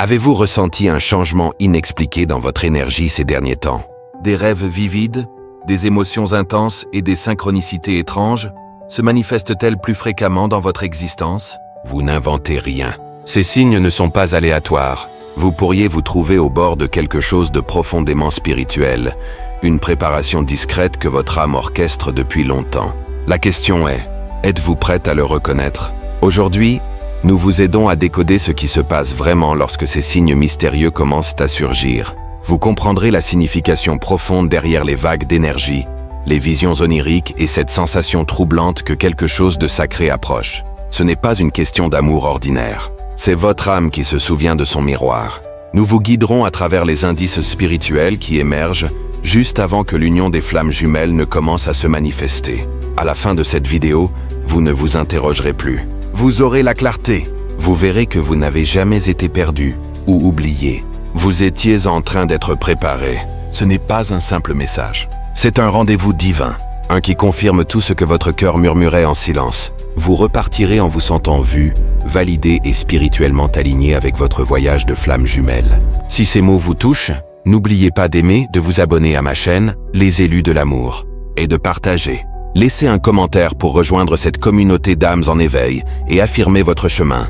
Avez-vous ressenti un changement inexpliqué dans votre énergie ces derniers temps? Des rêves vivides, des émotions intenses et des synchronicités étranges se manifestent-elles plus fréquemment dans votre existence? Vous n'inventez rien. Ces signes ne sont pas aléatoires. Vous pourriez vous trouver au bord de quelque chose de profondément spirituel, une préparation discrète que votre âme orchestre depuis longtemps. La question est, êtes-vous prête à le reconnaître? Aujourd'hui, nous vous aidons à décoder ce qui se passe vraiment lorsque ces signes mystérieux commencent à surgir. Vous comprendrez la signification profonde derrière les vagues d'énergie, les visions oniriques et cette sensation troublante que quelque chose de sacré approche. Ce n'est pas une question d'amour ordinaire. C'est votre âme qui se souvient de son miroir. Nous vous guiderons à travers les indices spirituels qui émergent juste avant que l'union des flammes jumelles ne commence à se manifester. À la fin de cette vidéo, vous ne vous interrogerez plus. Vous aurez la clarté. Vous verrez que vous n'avez jamais été perdu ou oublié. Vous étiez en train d'être préparé. Ce n'est pas un simple message. C'est un rendez-vous divin, un qui confirme tout ce que votre cœur murmurait en silence. Vous repartirez en vous sentant vu, validé et spirituellement aligné avec votre voyage de flammes jumelles. Si ces mots vous touchent, n'oubliez pas d'aimer, de vous abonner à ma chaîne, Les Élus de l'amour, et de partager. Laissez un commentaire pour rejoindre cette communauté d'âmes en éveil et affirmer votre chemin.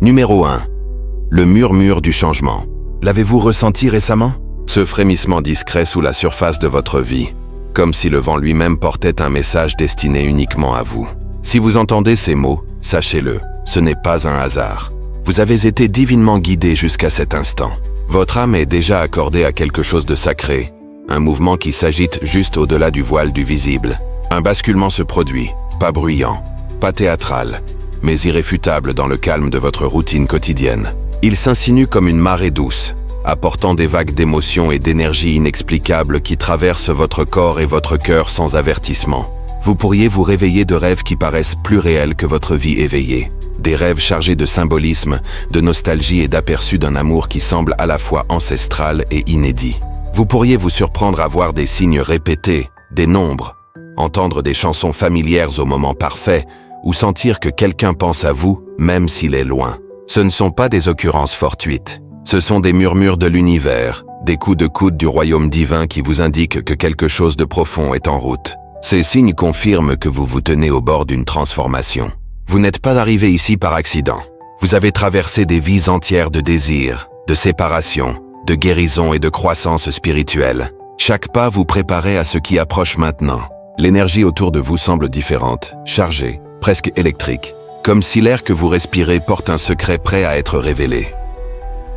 Numéro 1. Le murmure du changement. L'avez-vous ressenti récemment? Ce frémissement discret sous la surface de votre vie, comme si le vent lui-même portait un message destiné uniquement à vous. Si vous entendez ces mots, sachez-le, ce n'est pas un hasard. Vous avez été divinement guidé jusqu'à cet instant. Votre âme est déjà accordée à quelque chose de sacré, un mouvement qui s'agite juste au-delà du voile du visible. Un basculement se produit, pas bruyant, pas théâtral, mais irréfutable dans le calme de votre routine quotidienne. Il s'insinue comme une marée douce, apportant des vagues d'émotions et d'énergie inexplicables qui traversent votre corps et votre cœur sans avertissement. Vous pourriez vous réveiller de rêves qui paraissent plus réels que votre vie éveillée. Des rêves chargés de symbolisme, de nostalgie et d'aperçus d'un amour qui semble à la fois ancestral et inédit. Vous pourriez vous surprendre à voir des signes répétés, des nombres, entendre des chansons familières au moment parfait, ou sentir que quelqu'un pense à vous, même s'il est loin. Ce ne sont pas des occurrences fortuites. Ce sont des murmures de l'univers, des coups de coude du royaume divin qui vous indiquent que quelque chose de profond est en route. Ces signes confirment que vous vous tenez au bord d'une transformation. Vous n'êtes pas arrivé ici par accident. Vous avez traversé des vies entières de désir, de séparation, de guérison et de croissance spirituelle. Chaque pas vous préparait à ce qui approche maintenant. L'énergie autour de vous semble différente, chargée, presque électrique, comme si l'air que vous respirez porte un secret prêt à être révélé.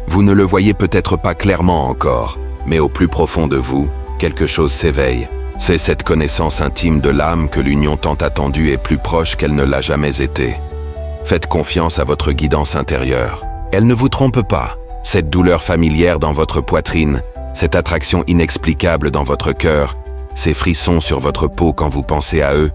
Vous ne le voyez peut-être pas clairement encore, mais au plus profond de vous, quelque chose s'éveille. C'est cette connaissance intime de l'âme que l'union tant attendue est plus proche qu'elle ne l'a jamais été. Faites confiance à votre guidance intérieure. Elle ne vous trompe pas. Cette douleur familière dans votre poitrine, cette attraction inexplicable dans votre cœur, ces frissons sur votre peau quand vous pensez à eux,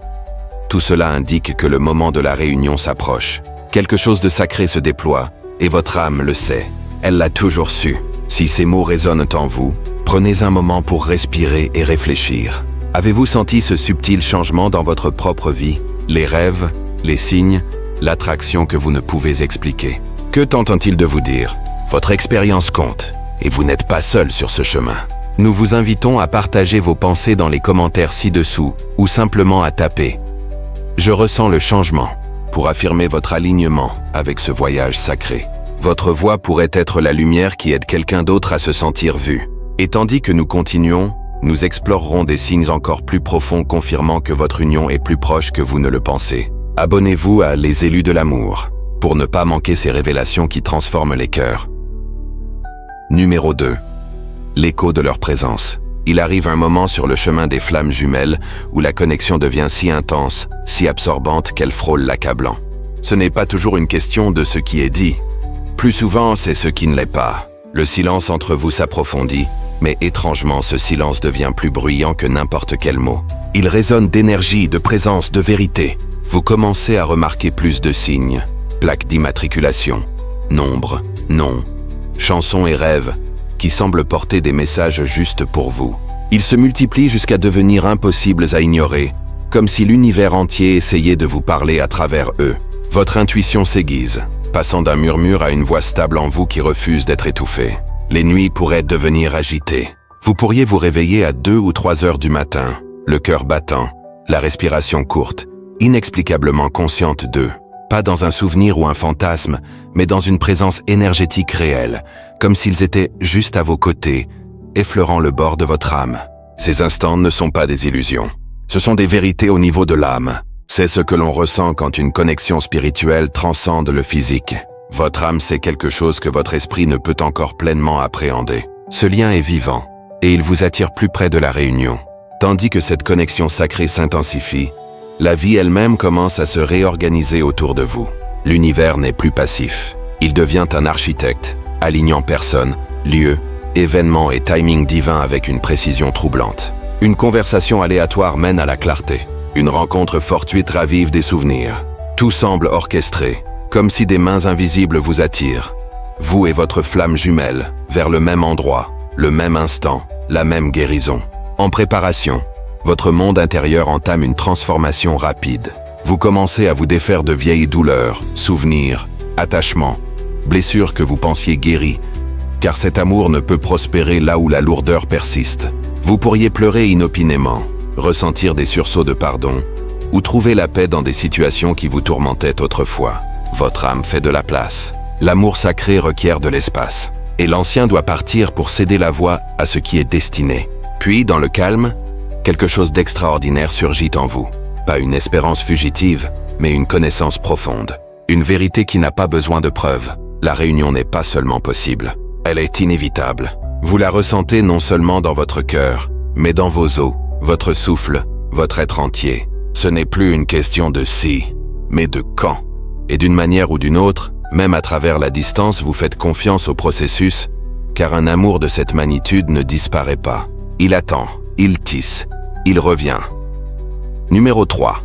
tout cela indique que le moment de la réunion s'approche. Quelque chose de sacré se déploie, et votre âme le sait. Elle l'a toujours su. Si ces mots résonnent en vous, prenez un moment pour respirer et réfléchir. Avez-vous senti ce subtil changement dans votre propre vie? Les rêves, les signes, l'attraction que vous ne pouvez expliquer. Que tentent-ils de vous dire? Votre expérience compte, et vous n'êtes pas seul sur ce chemin. Nous vous invitons à partager vos pensées dans les commentaires ci-dessous, ou simplement à taper « Je ressens le changement » pour affirmer votre alignement avec ce voyage sacré. Votre voix pourrait être la lumière qui aide quelqu'un d'autre à se sentir vu. Et tandis que nous continuons, nous explorerons des signes encore plus profonds confirmant que votre union est plus proche que vous ne le pensez. Abonnez-vous à Les Élus de l'amour pour ne pas manquer ces révélations qui transforment les cœurs. Numéro 2. L'écho de leur présence. Il arrive un moment sur le chemin des flammes jumelles où la connexion devient si intense, si absorbante qu'elle frôle l'accablant. Ce n'est pas toujours une question de ce qui est dit. Plus souvent, c'est ce qui ne l'est pas. Le silence entre vous s'approfondit, mais étrangement, ce silence devient plus bruyant que n'importe quel mot. Il résonne d'énergie, de présence, de vérité. Vous commencez à remarquer plus de signes, plaques d'immatriculation, nombres, noms, chansons et rêves, qui semblent porter des messages justes pour vous. Ils se multiplient jusqu'à devenir impossibles à ignorer, comme si l'univers entier essayait de vous parler à travers eux. Votre intuition s'aiguise. passant d'un murmure à une voix stable en vous qui refuse d'être étouffée. Les nuits pourraient devenir agitées. Vous pourriez vous réveiller à 2 ou 3 heures du matin, le cœur battant, la respiration courte, inexplicablement consciente d'eux. Pas dans un souvenir ou un fantasme, mais dans une présence énergétique réelle, comme s'ils étaient juste à vos côtés, effleurant le bord de votre âme. Ces instants ne sont pas des illusions. Ce sont des vérités au niveau de l'âme. C'est ce que l'on ressent quand une connexion spirituelle transcende le physique. Votre âme sait quelque chose que votre esprit ne peut encore pleinement appréhender. Ce lien est vivant, et il vous attire plus près de la réunion. Tandis que cette connexion sacrée s'intensifie, la vie elle-même commence à se réorganiser autour de vous. L'univers n'est plus passif. Il devient un architecte, alignant personnes, lieux, événements et timing divins avec une précision troublante. Une conversation aléatoire mène à la clarté. Une rencontre fortuite ravive des souvenirs. Tout semble orchestré, comme si des mains invisibles vous attirent. Vous et votre flamme jumelle, vers le même endroit, le même instant, la même guérison. En préparation, votre monde intérieur entame une transformation rapide. Vous commencez à vous défaire de vieilles douleurs, souvenirs, attachements, blessures que vous pensiez guéries, car cet amour ne peut prospérer là où la lourdeur persiste. Vous pourriez pleurer inopinément, ressentir des sursauts de pardon, ou trouver la paix dans des situations qui vous tourmentaient autrefois. Votre âme fait de la place. L'amour sacré requiert de l'espace, et l'ancien doit partir pour céder la voie à ce qui est destiné. Puis, dans le calme, quelque chose d'extraordinaire surgit en vous. Pas une espérance fugitive, mais une connaissance profonde. Une vérité qui n'a pas besoin de preuves. La réunion n'est pas seulement possible, elle est inévitable. Vous la ressentez non seulement dans votre cœur, mais dans vos os, votre souffle, votre être entier. Ce n'est plus une question de si, mais de quand. Et d'une manière ou d'une autre, même à travers la distance, vous faites confiance au processus, car un amour de cette magnitude ne disparaît pas. Il attend, il tisse, il revient. Numéro 3.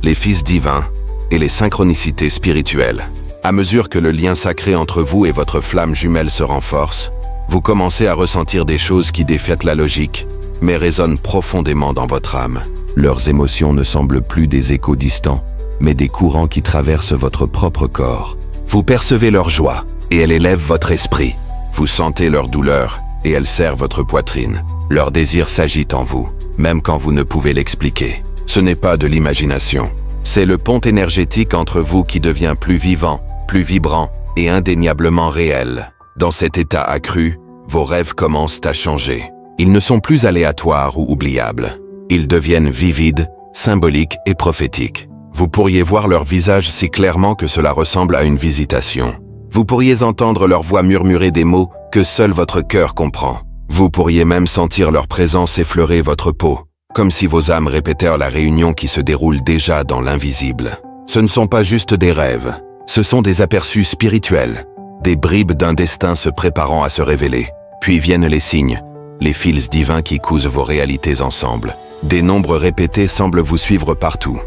Les fils divins et les synchronicités spirituelles. À mesure que le lien sacré entre vous et votre flamme jumelle se renforce, vous commencez à ressentir des choses qui défient la logique, mais résonnent profondément dans votre âme. Leurs émotions ne semblent plus des échos distants, mais des courants qui traversent votre propre corps. Vous percevez leur joie, et elle élève votre esprit. Vous sentez leur douleur, et elle serre votre poitrine. Leur désir s'agite en vous, même quand vous ne pouvez l'expliquer. Ce n'est pas de l'imagination. C'est le pont énergétique entre vous qui devient plus vivant, plus vibrant et indéniablement réel. Dans cet état accru, vos rêves commencent à changer. Ils ne sont plus aléatoires ou oubliables. Ils deviennent vivides, symboliques et prophétiques. Vous pourriez voir leur visage si clairement que cela ressemble à une visitation. Vous pourriez entendre leur voix murmurer des mots que seul votre cœur comprend. Vous pourriez même sentir leur présence effleurer votre peau, comme si vos âmes répétèrent la réunion qui se déroule déjà dans l'invisible. Ce ne sont pas juste des rêves, ce sont des aperçus spirituels, des bribes d'un destin se préparant à se révéler. Puis viennent les signes, les fils divins qui cousent vos réalités ensemble. Des nombres répétés semblent vous suivre partout.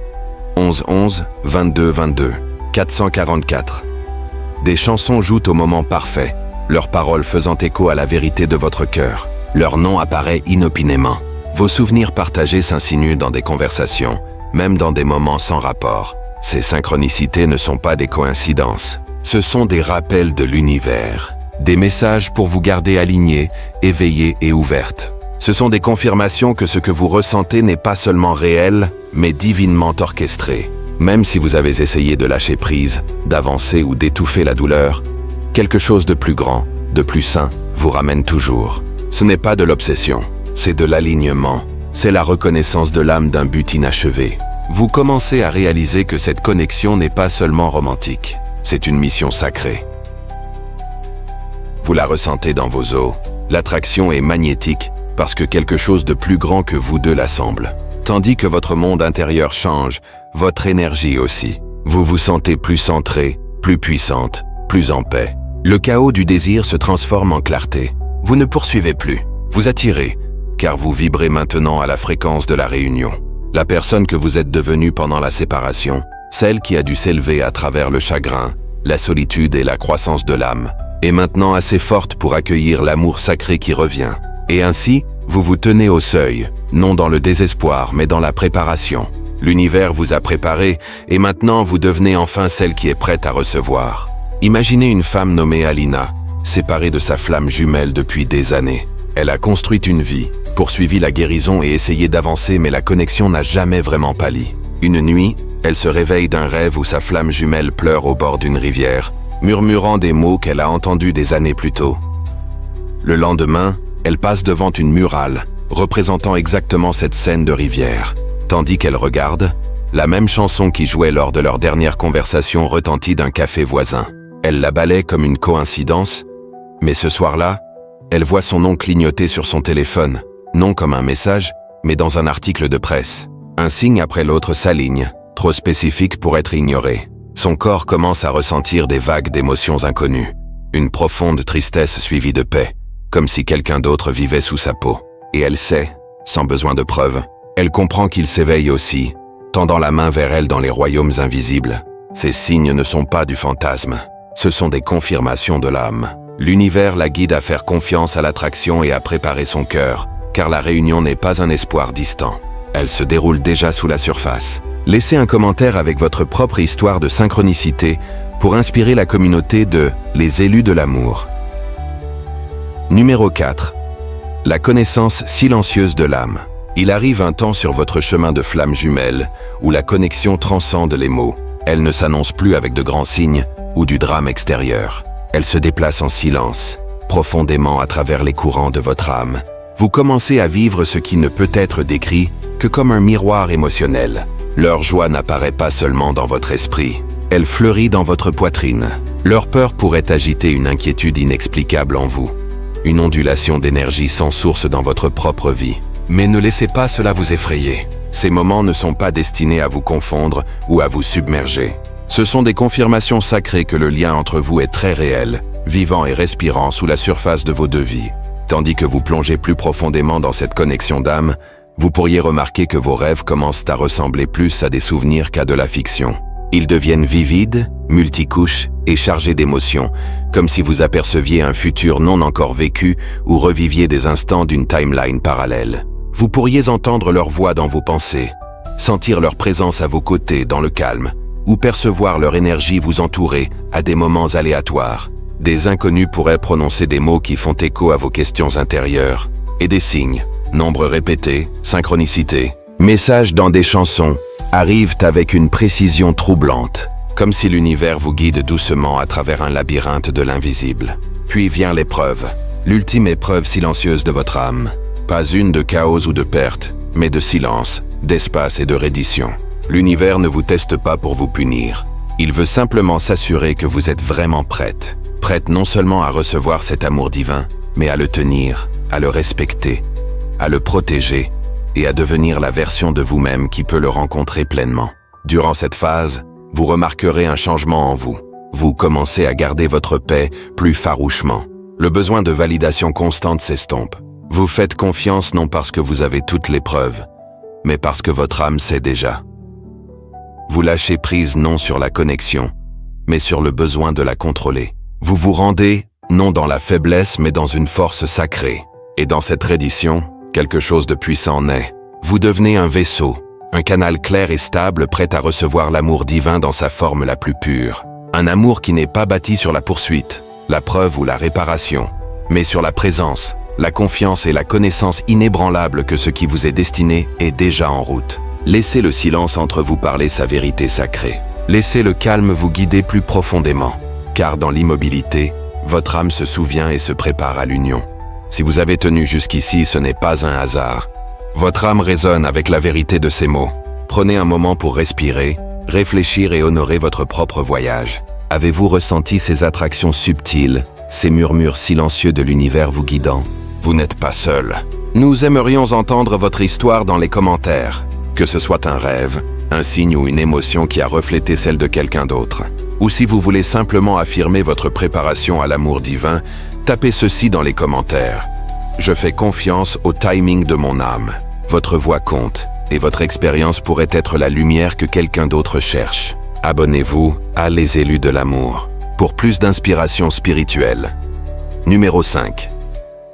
11 11, 22 22, 444. Des chansons jouent au moment parfait, leurs paroles faisant écho à la vérité de votre cœur. Leur nom apparaît inopinément. Vos souvenirs partagés s'insinuent dans des conversations, même dans des moments sans rapport. Ces synchronicités ne sont pas des coïncidences. Ce sont des rappels de l'univers. Des messages pour vous garder alignés, éveillés et ouvertes. Ce sont des confirmations que ce que vous ressentez n'est pas seulement réel, mais divinement orchestré. Même si vous avez essayé de lâcher prise, d'avancer ou d'étouffer la douleur, quelque chose de plus grand, de plus sain, vous ramène toujours. Ce n'est pas de l'obsession, c'est de l'alignement. C'est la reconnaissance de l'âme d'un but inachevé. Vous commencez à réaliser que cette connexion n'est pas seulement romantique, c'est une mission sacrée. Vous la ressentez dans vos os. L'attraction est magnétique parce que quelque chose de plus grand que vous deux l'assemble. Tandis que votre monde intérieur change, votre énergie aussi. Vous vous sentez plus centré, plus puissante, plus en paix. Le chaos du désir se transforme en clarté. Vous ne poursuivez plus, vous attirez, car vous vibrez maintenant à la fréquence de la réunion. La personne que vous êtes devenue pendant la séparation, celle qui a dû s'élever à travers le chagrin, la solitude et la croissance de l'âme, est maintenant assez forte pour accueillir l'amour sacré qui revient. Et ainsi, vous vous tenez au seuil, non dans le désespoir mais dans la préparation. L'univers vous a préparé et maintenant vous devenez enfin celle qui est prête à recevoir. Imaginez une femme nommée Alina, séparée de sa flamme jumelle depuis des années. Elle a construit une vie, poursuivi la guérison et essayé d'avancer, mais la connexion n'a jamais vraiment pâli. Une nuit, elle se réveille d'un rêve où sa flamme jumelle pleure au bord d'une rivière, murmurant des mots qu'elle a entendus des années plus tôt. Le lendemain, elle passe devant une murale, représentant exactement cette scène de rivière. Tandis qu'elle regarde, la même chanson qui jouait lors de leur dernière conversation retentit d'un café voisin. Elle la balaie comme une coïncidence, mais ce soir-là, elle voit son nom clignoter sur son téléphone, non comme un message, mais dans un article de presse. Un signe après l'autre s'aligne, trop spécifique pour être ignoré. Son corps commence à ressentir des vagues d'émotions inconnues. Une profonde tristesse suivie de paix, comme si quelqu'un d'autre vivait sous sa peau. Et elle sait, sans besoin de preuves, elle comprend qu'il s'éveille aussi, tendant la main vers elle dans les royaumes invisibles. Ces signes ne sont pas du fantasme, ce sont des confirmations de l'âme. L'univers la guide à faire confiance à l'attraction et à préparer son cœur, car la réunion n'est pas un espoir distant. Elle se déroule déjà sous la surface. Laissez un commentaire avec votre propre histoire de synchronicité pour inspirer la communauté de Les élus de l'amour. Numéro 4. La connaissance silencieuse de l'âme. Il arrive un temps sur votre chemin de flamme jumelle où la connexion transcende les mots. Elle ne s'annonce plus avec de grands signes ou du drame extérieur. Elle se déplace en silence, profondément à travers les courants de votre âme. Vous commencez à vivre ce qui ne peut être décrit que comme un miroir émotionnel. Leur joie n'apparaît pas seulement dans votre esprit, elle fleurit dans votre poitrine. Leur peur pourrait agiter une inquiétude inexplicable en vous, une ondulation d'énergie sans source dans votre propre vie. Mais ne laissez pas cela vous effrayer. Ces moments ne sont pas destinés à vous confondre ou à vous submerger. Ce sont des confirmations sacrées que le lien entre vous est très réel, vivant et respirant sous la surface de vos deux vies. Tandis que vous plongez plus profondément dans cette connexion d'âme, vous pourriez remarquer que vos rêves commencent à ressembler plus à des souvenirs qu'à de la fiction. Ils deviennent vivides, multicouches et chargés d'émotions, comme si vous aperceviez un futur non encore vécu ou reviviez des instants d'une timeline parallèle. Vous pourriez entendre leur voix dans vos pensées, sentir leur présence à vos côtés dans le calme, ou percevoir leur énergie vous entourer à des moments aléatoires. Des inconnus pourraient prononcer des mots qui font écho à vos questions intérieures, et des signes, nombres répétés, synchronicité, messages dans des chansons, arrivent avec une précision troublante, comme si l'univers vous guide doucement à travers un labyrinthe de l'invisible. Puis vient l'épreuve, l'ultime épreuve silencieuse de votre âme. Pas une de chaos ou de perte, mais de silence, d'espace et de reddition. L'univers ne vous teste pas pour vous punir. Il veut simplement s'assurer que vous êtes vraiment prête. Prête non seulement à recevoir cet amour divin, mais à le tenir, à le respecter, à le protéger et à devenir la version de vous-même qui peut le rencontrer pleinement. Durant cette phase, vous remarquerez un changement en vous. Vous commencez à garder votre paix plus farouchement. Le besoin de validation constante s'estompe. Vous faites confiance non parce que vous avez toutes les preuves, mais parce que votre âme sait déjà. Vous lâchez prise non sur la connexion, mais sur le besoin de la contrôler. Vous vous rendez, non dans la faiblesse, mais dans une force sacrée. Et dans cette reddition, quelque chose de puissant naît. Vous devenez un vaisseau, un canal clair et stable prêt à recevoir l'amour divin dans sa forme la plus pure. Un amour qui n'est pas bâti sur la poursuite, la preuve ou la réparation, mais sur la présence, la confiance et la connaissance inébranlable que ce qui vous est destiné est déjà en route. Laissez le silence entre vous parler sa vérité sacrée. Laissez le calme vous guider plus profondément, car dans l'immobilité, votre âme se souvient et se prépare à l'union. Si vous avez tenu jusqu'ici, ce n'est pas un hasard. Votre âme résonne avec la vérité de ces mots. Prenez un moment pour respirer, réfléchir et honorer votre propre voyage. Avez-vous ressenti ces attractions subtiles, ces murmures silencieux de l'univers vous guidant? Vous n'êtes pas seul. Nous aimerions entendre votre histoire dans les commentaires. Que ce soit un rêve, un signe ou une émotion qui a reflété celle de quelqu'un d'autre. Ou si vous voulez simplement affirmer votre préparation à l'amour divin, tapez ceci dans les commentaires. Je fais confiance au timing de mon âme. Votre voix compte, et votre expérience pourrait être la lumière que quelqu'un d'autre cherche. Abonnez-vous à Les élus de l'amour pour plus d'inspiration spirituelle. Numéro 5.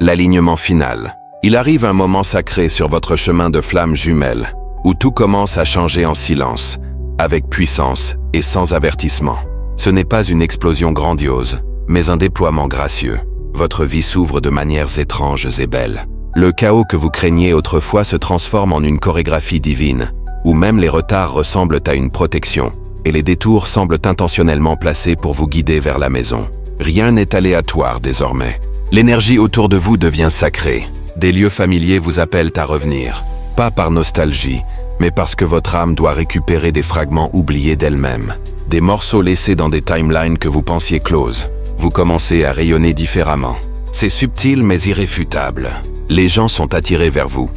L'alignement final. Il arrive un moment sacré sur votre chemin de flamme jumelle, où tout commence à changer en silence, avec puissance et sans avertissement. Ce n'est pas une explosion grandiose, mais un déploiement gracieux. Votre vie s'ouvre de manières étranges et belles. Le chaos que vous craigniez autrefois se transforme en une chorégraphie divine, où même les retards ressemblent à une protection, et les détours semblent intentionnellement placés pour vous guider vers la maison. Rien n'est aléatoire désormais. L'énergie autour de vous devient sacrée. Des lieux familiers vous appellent à revenir, pas par nostalgie, mais parce que votre âme doit récupérer des fragments oubliés d'elle-même. Des morceaux laissés dans des timelines que vous pensiez closes. Vous commencez à rayonner différemment. C'est subtil mais irréfutable. Les gens sont attirés vers vous,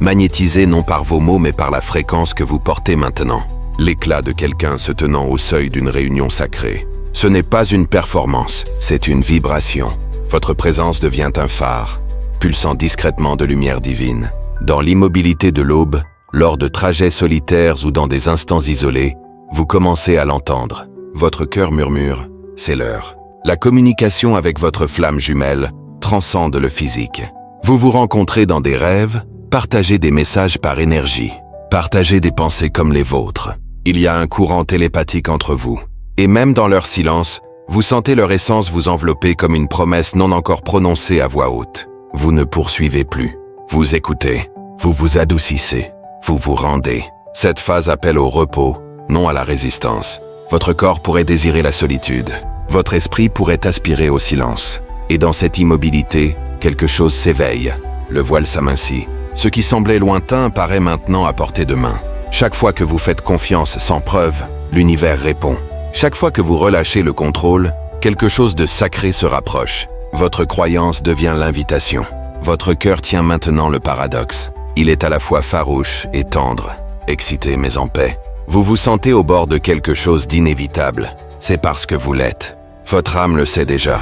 magnétisés non par vos mots mais par la fréquence que vous portez maintenant. L'éclat de quelqu'un se tenant au seuil d'une réunion sacrée. Ce n'est pas une performance, c'est une vibration. Votre présence devient un phare, pulsant discrètement de lumière divine. Dans l'immobilité de l'aube, lors de trajets solitaires ou dans des instants isolés, vous commencez à l'entendre. Votre cœur murmure, c'est l'heure. La communication avec votre flamme jumelle transcende le physique. Vous vous rencontrez dans des rêves, partagez des messages par énergie, partagez des pensées comme les vôtres. Il y a un courant télépathique entre vous. Et même dans leur silence, vous sentez leur essence vous envelopper comme une promesse non encore prononcée à voix haute. Vous ne poursuivez plus. Vous écoutez. Vous vous adoucissez. Vous vous rendez. Cette phase appelle au repos, non à la résistance. Votre corps pourrait désirer la solitude. Votre esprit pourrait aspirer au silence. Et dans cette immobilité, quelque chose s'éveille. Le voile s'amincit. Ce qui semblait lointain paraît maintenant à portée de main. Chaque fois que vous faites confiance sans preuve, l'univers répond. Chaque fois que vous relâchez le contrôle, quelque chose de sacré se rapproche. Votre croyance devient l'invitation. Votre cœur tient maintenant le paradoxe. Il est à la fois farouche et tendre, excité mais en paix. Vous vous sentez au bord de quelque chose d'inévitable. C'est parce que vous l'êtes. Votre âme le sait déjà.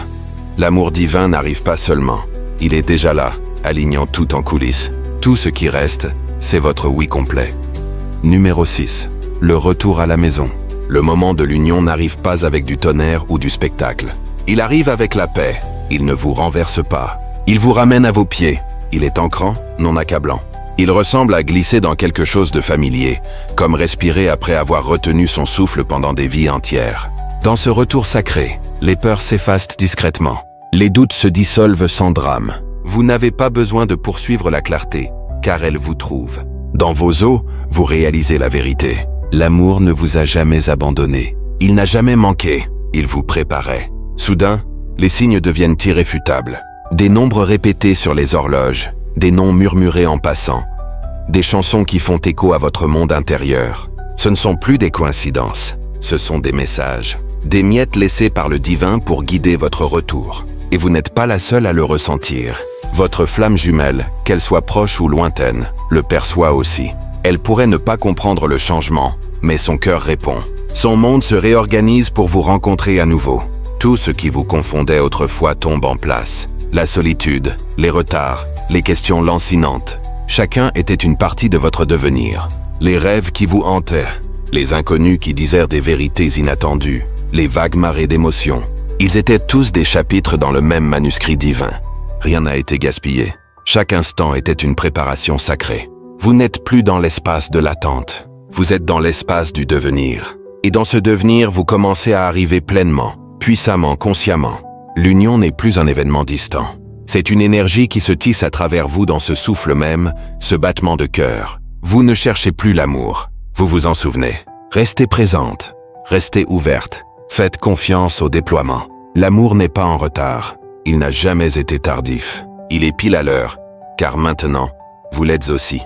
L'amour divin n'arrive pas seulement. Il est déjà là, alignant tout en coulisses. Tout ce qui reste, c'est votre oui complet. Numéro 6. Le retour à la maison. Le moment de l'union n'arrive pas avec du tonnerre ou du spectacle. Il arrive avec la paix. Il ne vous renverse pas. Il vous ramène à vos pieds. Il est ancrant, non accablant. Il ressemble à glisser dans quelque chose de familier, comme respirer après avoir retenu son souffle pendant des vies entières. Dans ce retour sacré, les peurs s'effacent discrètement. Les doutes se dissolvent sans drame. Vous n'avez pas besoin de poursuivre la clarté, car elle vous trouve. Dans vos os, vous réalisez la vérité. L'amour ne vous a jamais abandonné. Il n'a jamais manqué. Il vous préparait. Soudain, les signes deviennent irréfutables. Des nombres répétés sur les horloges, des noms murmurés en passant, des chansons qui font écho à votre monde intérieur. Ce ne sont plus des coïncidences, ce sont des messages, des miettes laissées par le divin pour guider votre retour. Et vous n'êtes pas la seule à le ressentir. Votre flamme jumelle, qu'elle soit proche ou lointaine, le perçoit aussi. Elle pourrait ne pas comprendre le changement, mais son cœur répond. Son monde se réorganise pour vous rencontrer à nouveau. Tout ce qui vous confondait autrefois tombe en place. La solitude, les retards, les questions lancinantes. Chacun était une partie de votre devenir. Les rêves qui vous hantaient, les inconnus qui disèrent des vérités inattendues, les vagues marées d'émotions. Ils étaient tous des chapitres dans le même manuscrit divin. Rien n'a été gaspillé. Chaque instant était une préparation sacrée. Vous n'êtes plus dans l'espace de l'attente. Vous êtes dans l'espace du devenir. Et dans ce devenir, vous commencez à arriver pleinement, puissamment, consciemment. L'union n'est plus un événement distant. C'est une énergie qui se tisse à travers vous dans ce souffle même, ce battement de cœur. Vous ne cherchez plus l'amour. Vous vous en souvenez. Restez présente. Restez ouverte. Faites confiance au déploiement. L'amour n'est pas en retard. Il n'a jamais été tardif. Il est pile à l'heure, car maintenant, vous l'êtes aussi.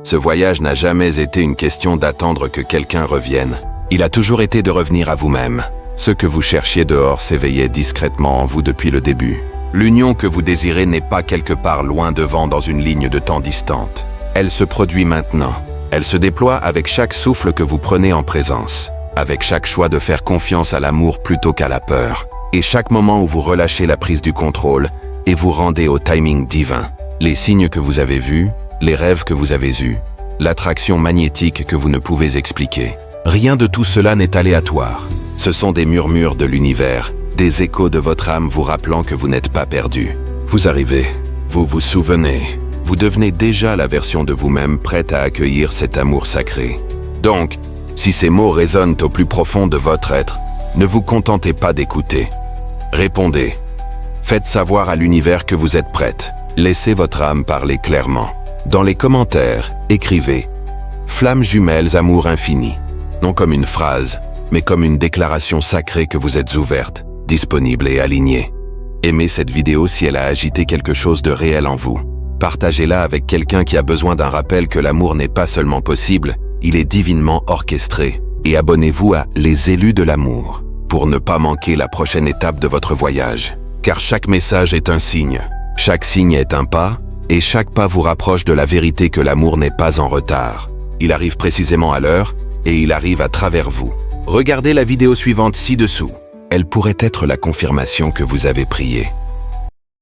Ce voyage n'a jamais été une question d'attendre que quelqu'un revienne. Il a toujours été de revenir à vous-même. Ce que vous cherchiez dehors s'éveillait discrètement en vous depuis le début. L'union que vous désirez n'est pas quelque part loin devant dans une ligne de temps distante. Elle se produit maintenant. Elle se déploie avec chaque souffle que vous prenez en présence, avec chaque choix de faire confiance à l'amour plutôt qu'à la peur, et chaque moment où vous relâchez la prise du contrôle et vous rendez au timing divin. Les signes que vous avez vus, les rêves que vous avez eus, l'attraction magnétique que vous ne pouvez expliquer. Rien de tout cela n'est aléatoire. Ce sont des murmures de l'univers, des échos de votre âme vous rappelant que vous n'êtes pas perdu. Vous arrivez, vous vous souvenez, vous devenez déjà la version de vous-même prête à accueillir cet amour sacré. Donc, si ces mots résonnent au plus profond de votre être, ne vous contentez pas d'écouter. Répondez. Faites savoir à l'univers que vous êtes prête. Laissez votre âme parler clairement. Dans les commentaires, écrivez « Flammes jumelles, amour infini ». Non comme une phrase, mais comme une déclaration sacrée que vous êtes ouverte, disponible et alignée. Aimez cette vidéo si elle a agité quelque chose de réel en vous. Partagez-la avec quelqu'un qui a besoin d'un rappel que l'amour n'est pas seulement possible, il est divinement orchestré. Et abonnez-vous à Les Élus de l'amour pour ne pas manquer la prochaine étape de votre voyage. Car chaque message est un signe, chaque signe est un pas, et chaque pas vous rapproche de la vérité que l'amour n'est pas en retard. Il arrive précisément à l'heure, et il arrive à travers vous. Regardez la vidéo suivante ci-dessous. Elle pourrait être la confirmation que vous avez prié.